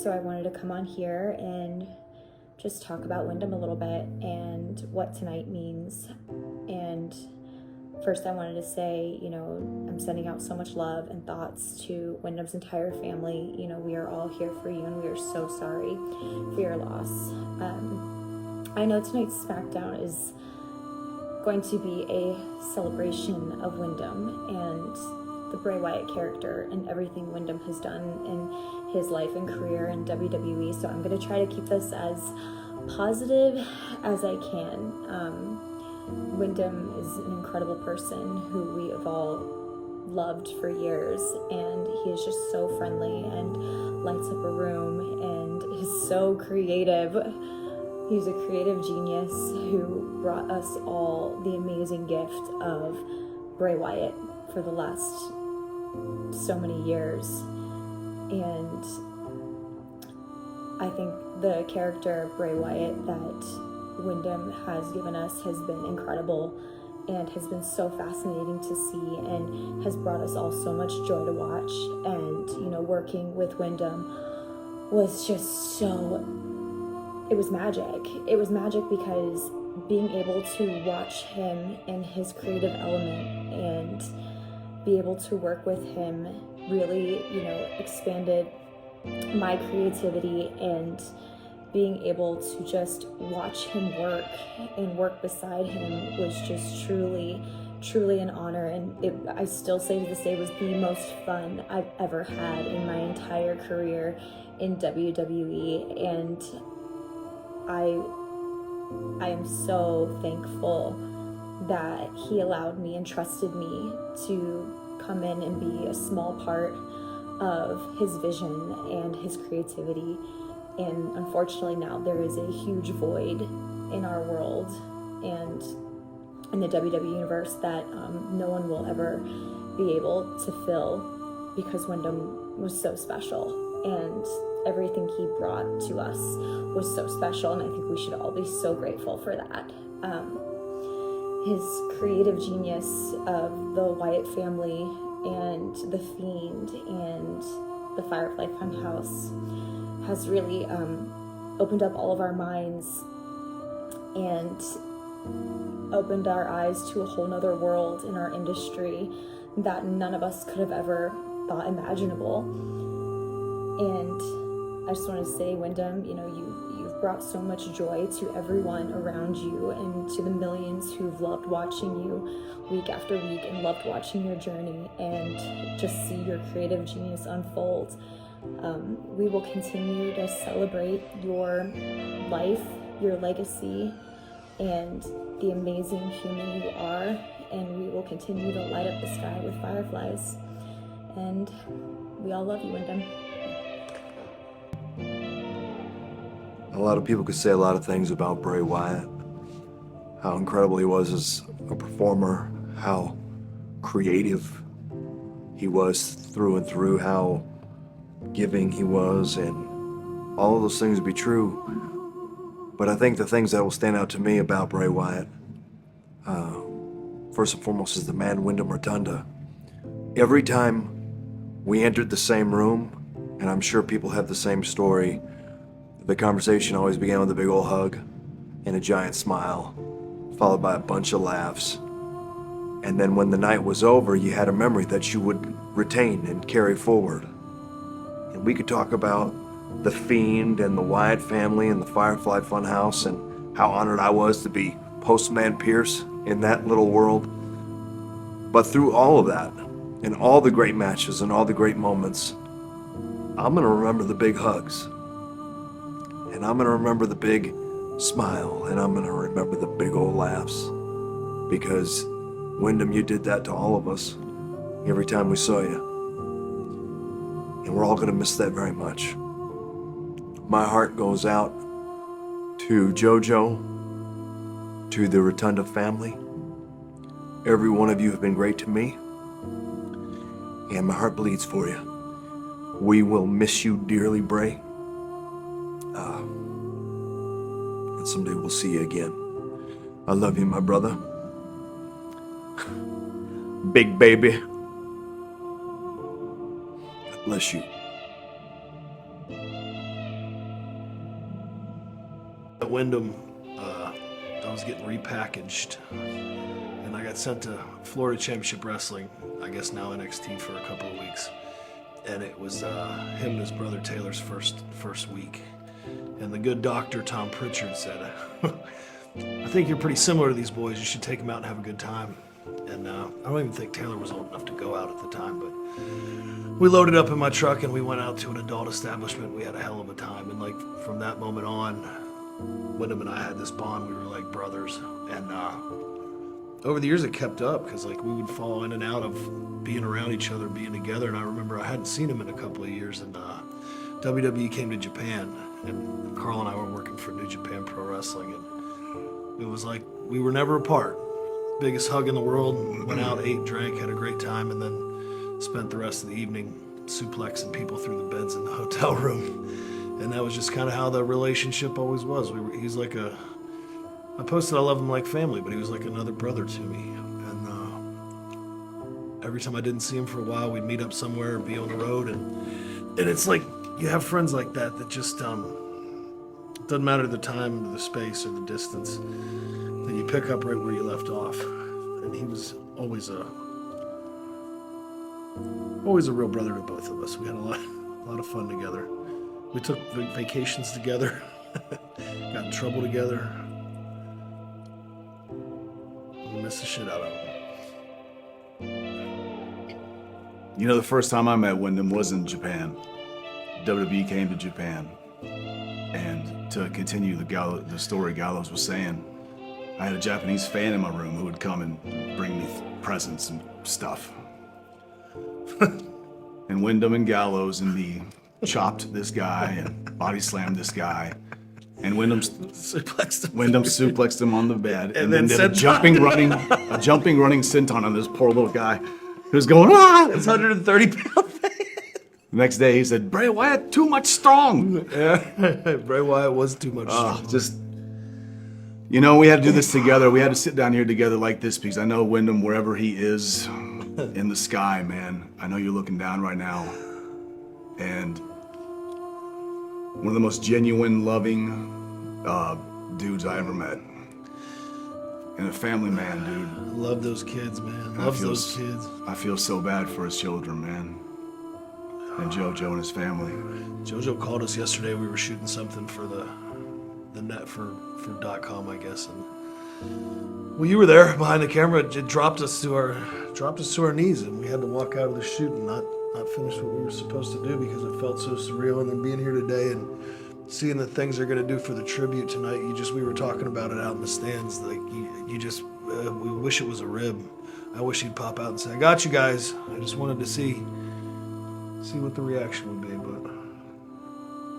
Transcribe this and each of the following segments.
so I wanted to come on here and just talk about Wyndham a little bit and what tonight means. And first I wanted to say, I'm sending out so much love and thoughts to Wyndham's entire family. We are all here for you, and we are so sorry for your loss. I know tonight's Smackdown is going to be a celebration of Wyndham and the Bray Wyatt character and everything Wyndham has done in his life and career in WWE. So I'm going to try to keep this as positive as I can. Wyndham is an incredible person who we have all loved for years, and he is just so friendly and lights up a room and is so creative. He's a creative genius who brought us all the amazing gift of Bray Wyatt for the last so many years. And I think the character Bray Wyatt that Wyndham has given us has been incredible and has been so fascinating to see and has brought us all so much joy to watch. And, working with Wyndham was just it was magic. It was magic because being able to watch him in his creative element and be able to work with him really, expanded my creativity, and being able to just watch him work and work beside him was just truly an honor. And I still say to this day, was the most fun I've ever had in my entire career in WWE. And I am so thankful that he allowed me and trusted me to come in and be a small part of his vision and his creativity. And unfortunately now there is a huge void in our world and in the WWE universe that no one will ever be able to fill, because Wyndham was so special and everything he brought to us was so special, and I think we should all be so grateful for that. His creative genius of the Wyatt family and The Fiend and the Firefly Funhouse has really opened up all of our minds and opened our eyes to a whole nother world in our industry that none of us could have ever thought imaginable. And I just want to say, Wyndham, you've brought so much joy to everyone around you and to the millions who've loved watching you week after week and loved watching your journey and just see your creative genius unfold. We will continue to celebrate your life, your legacy, and the amazing human you are, and we will continue to light up the sky with fireflies. And we all love you, Wyndham. A lot of people could say a lot of things about Bray Wyatt. How incredible he was as a performer, how creative he was through and through, how giving he was, and all of those things would be true. But I think the things that will stand out to me about Bray Wyatt, first and foremost, is the man Wyndham Rotunda. Every time we entered the same room, and I'm sure people have the same story, the conversation always began with a big old hug and a giant smile, followed by a bunch of laughs. And then when the night was over, you had a memory that you would retain and carry forward. And we could talk about The Fiend and the Wyatt family and the Firefly Funhouse and how honored I was to be Postman Pierce in that little world. But through all of that, and all the great matches and all the great moments, I'm gonna remember the big hugs. And I'm gonna remember the big smile, and I'm gonna remember the big old laughs. Because, Wyndham, you did that to all of us every time we saw you. And we're all gonna miss that very much. My heart goes out to JoJo, to the Rotunda family. Every one of you have been great to me, and my heart bleeds for you. We will miss you dearly, Bray. And someday we'll see you again. I love you, my brother. Big baby. God bless you. At Wyndham, I was getting repackaged, and I got sent to Florida Championship Wrestling, I guess now NXT, for a couple of weeks. And it was him and his brother Taylor's first week. And the good doctor, Tom Pritchard, said, I think you're pretty similar to these boys. You should take them out and have a good time. And I don't even think Taylor was old enough to go out at the time, but we loaded up in my truck and we went out to an adult establishment. We had a hell of a time. And like from that moment on, Wyndham and I had this bond. We were like brothers. And over the years it kept up because like we would fall in and out of being around each other, being together. And I remember I hadn't seen him in a couple of years, and WWE came to Japan, and Carl and I were working for New Japan Pro Wrestling, and it was like we were never apart. Biggest hug in the world. Went out, ate, drank, had a great time, and then spent the rest of the evening suplexing people through the beds in the hotel room. And that was just kind of how the relationship always was. He's like I posted I love him like family, but he was like another brother to me. And every time I didn't see him for a while, we'd meet up somewhere or be on the road. And it's like you have friends like that just doesn't matter the time, the space, or the distance, that you pick up right where you left off. And he was always a real brother to both of us. We had a lot of fun together. We took vacations together, got in trouble together. We missed the shit out of him. You know, the first time I met Wyndham was in Japan. WWE came to Japan. And to continue the story Gallows was saying, I had a Japanese fan in my room who would come and bring me presents and stuff. And Wyndham and Gallows and me chopped this guy and body slammed this guy. And Wyndham suplexed him on the bed and then did a jumping running senton on this poor little guy who was going, it's 130 pounds. The next day he said, Bray Wyatt, too much strong. Yeah, Bray Wyatt was too much strong. You know, we had to do this together. We had to sit down here together like this because I know Wyndham, wherever he is in the sky, man, I know you're looking down right now. And one of the most genuine, loving dudes I ever met. And a family man, dude. Love those kids, man. Love those kids. I feel so bad for his children, man. And JoJo and his family. JoJo called us yesterday. We were shooting something for the net for .com, I guess. And well, you were there behind the camera. It dropped us to our knees, and we had to walk out of the shoot and not finish what we were supposed to do because it felt so surreal. And then being here today and seeing the things they're going to do for the tribute tonight, we were talking about it out in the stands. Like we wish it was a rib. I wish he'd pop out and say, "I got you guys." I just wanted to see what the reaction would be, but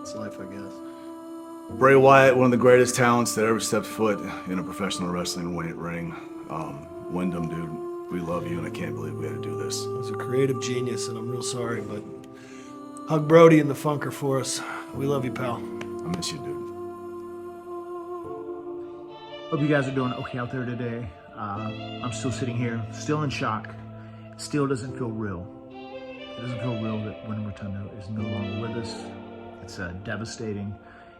it's life, I guess. Bray Wyatt, one of the greatest talents that ever stepped foot in a professional wrestling ring. Wyndham, dude, we love you, and I can't believe we had to do this. He was a creative genius, and I'm real sorry, but hug Brody and the Funker for us. We love you, pal. I miss you, dude. Hope you guys are doing okay out there today. I'm still sitting here, still in shock. It still doesn't feel real. It doesn't feel real that Wyndham Rotunda is no longer with us. It's devastating.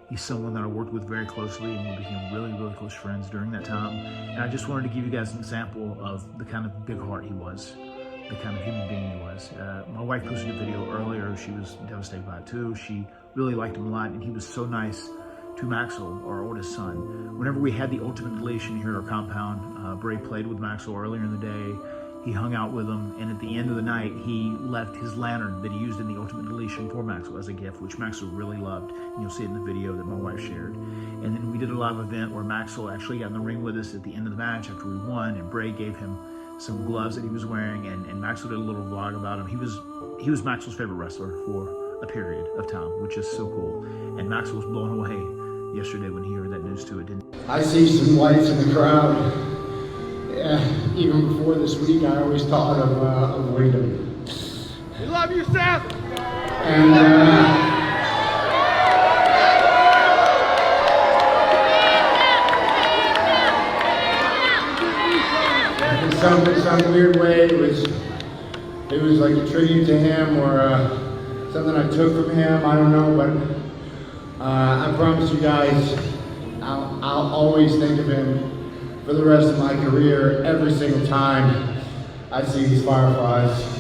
He's someone that I worked with very closely, and we became really, really close friends during that time. And I just wanted to give you guys an example of the kind of big heart he was, the kind of human being he was. My wife posted a video earlier. She was devastated by it too. She really liked him a lot, and he was so nice to Maxwell, our oldest son. Whenever we had the Ultimate Deletion here at our compound, Bray played with Maxwell earlier in the day. He hung out with him, and at the end of the night, he left his lantern that he used in the Ultimate Deletion for Maxwell as a gift, which Maxwell really loved. And you'll see it in the video that my wife shared. And then we did a live event where Maxwell actually got in the ring with us at the end of the match after we won, and Bray gave him some gloves that he was wearing, and Maxwell did a little vlog about him. He was Maxwell's favorite wrestler for a period of time, which is so cool. And Maxwell was blown away yesterday when he heard that news too. I see some lights in the crowd. Even before this week, I always thought of Wyndham. We love you, Seth! And in some weird way, it was like a tribute to him or something I took from him. I don't know, but I promise you guys, I'll always think of him for the rest of my career. Every single time I see these fireflies,